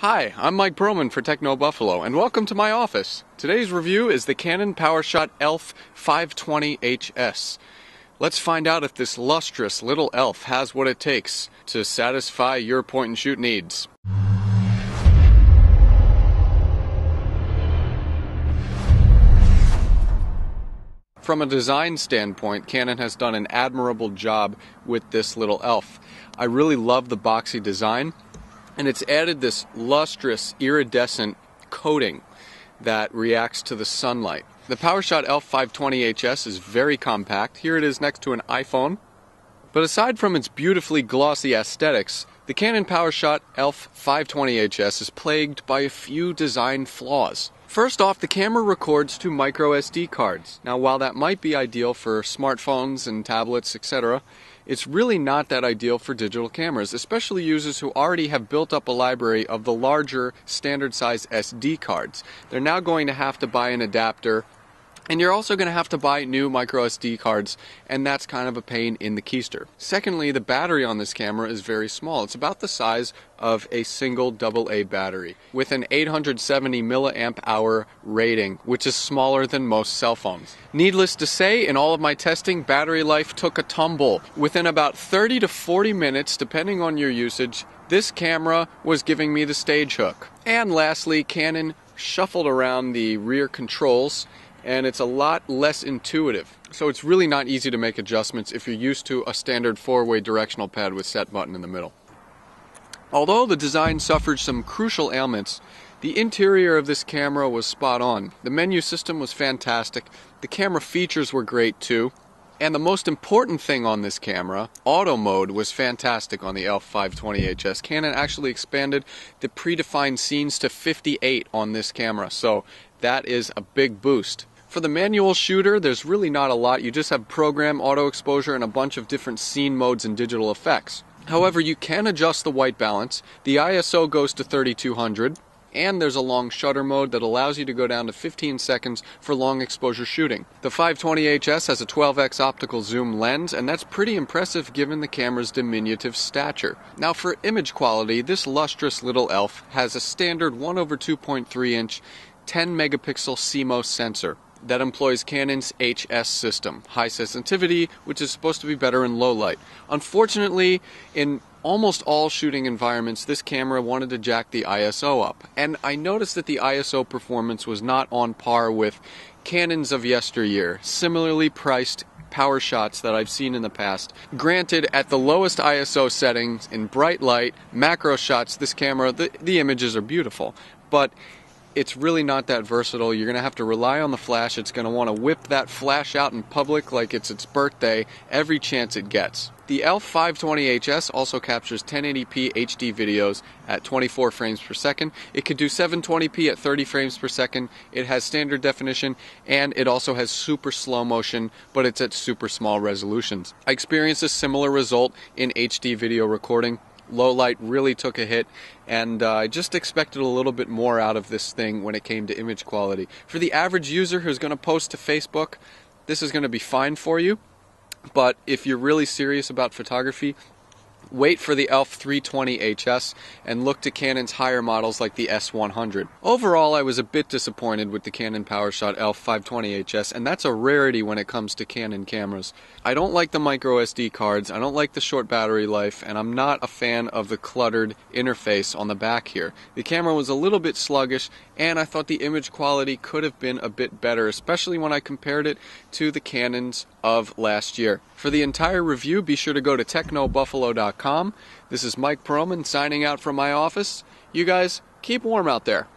Hi, I'm Mike Broman for Techno Buffalo, and welcome to my office. Today's review is the Canon PowerShot ELPH 520HS. Let's find out if this lustrous little ELPH has what it takes to satisfy your point-and-shoot needs. From a design standpoint, Canon has done an admirable job with this little ELPH. I really love the boxy design, and it's added this lustrous, iridescent coating that reacts to the sunlight. The PowerShot ELPH 520HS is very compact. Here it is next to an iPhone. But aside from its beautifully glossy aesthetics, the Canon PowerShot ELPH 520HS is plagued by a few design flaws. First off, the camera records to micro SD cards. Now, while that might be ideal for smartphones and tablets, etc., it's really not that ideal for digital cameras, especially users who already have built up a library of the larger standard size SD cards. They're now going to have to buy an adapter, and you're also going to have to buy new micro SD cards, and that's kind of a pain in the keister. Secondly, the battery on this camera is very small. It's about the size of a single AA battery with an 870 milliamp hour rating, which is smaller than most cell phones. Needless to say, in all of my testing, battery life took a tumble. Within about 30 to 40 minutes, depending on your usage, this camera was giving me the stage hook. And lastly, Canon shuffled around the rear controls, and it's a lot less intuitive. So it's really not easy to make adjustments if you're used to a standard four-way directional pad with set button in the middle. Although the design suffered some crucial ailments, the interior of this camera was spot on. The menu system was fantastic, the camera features were great too, and the most important thing on this camera, auto mode, was fantastic on the ELPH 520HS. Canon actually expanded the predefined scenes to 58 on this camera, so that is a big boost. For the manual shooter, there's really not a lot. You just have program, auto exposure, and a bunch of different scene modes and digital effects. However, you can adjust the white balance. The ISO goes to 3200, and there's a long shutter mode that allows you to go down to 15 seconds for long exposure shooting. The 520HS has a 12x optical zoom lens, and that's pretty impressive given the camera's diminutive stature. Now, for image quality, this lustrous little ELPH has a standard 1/2.3 inch 10 megapixel CMOS sensor that employs Canon's HS system, high sensitivity, which is supposed to be better in low light. Unfortunately, in almost all shooting environments, this camera wanted to jack the ISO up, and I noticed that the ISO performance was not on par with Canons of yesteryear, similarly priced PowerShots that I've seen in the past. Granted, at the lowest ISO settings, in bright light, macro shots, this camera, the images are beautiful, but it's really not that versatile. You're going to have to rely on the flash. It's going to want to whip that flash out in public like it's its birthday every chance it gets. The ELPH 520HS also captures 1080p HD videos at 24 frames per second. It could do 720p at 30 frames per second. It has standard definition, and it also has super slow motion, but it's at super small resolutions. I experienced a similar result in HD video recording. Low light really took a hit, and I just expected a little bit more out of this thing when it came to image quality. For the average user who's going to post to Facebook, this is going to be fine for you, but if you're really serious about photography, wait for the ELPH 320HS and look to Canon's higher models like the S100. Overall, I was a bit disappointed with the Canon PowerShot ELPH 520HS, and that's a rarity when it comes to Canon cameras. I don't like the micro SD cards, I don't like the short battery life, and I'm not a fan of the cluttered interface on the back here. The camera was a little bit sluggish, and I thought the image quality could have been a bit better, especially when I compared it to the Canons of last year. For the entire review, be sure to go to technobuffalo.com. This is Mike Broman signing out from my office. You guys, keep warm out there.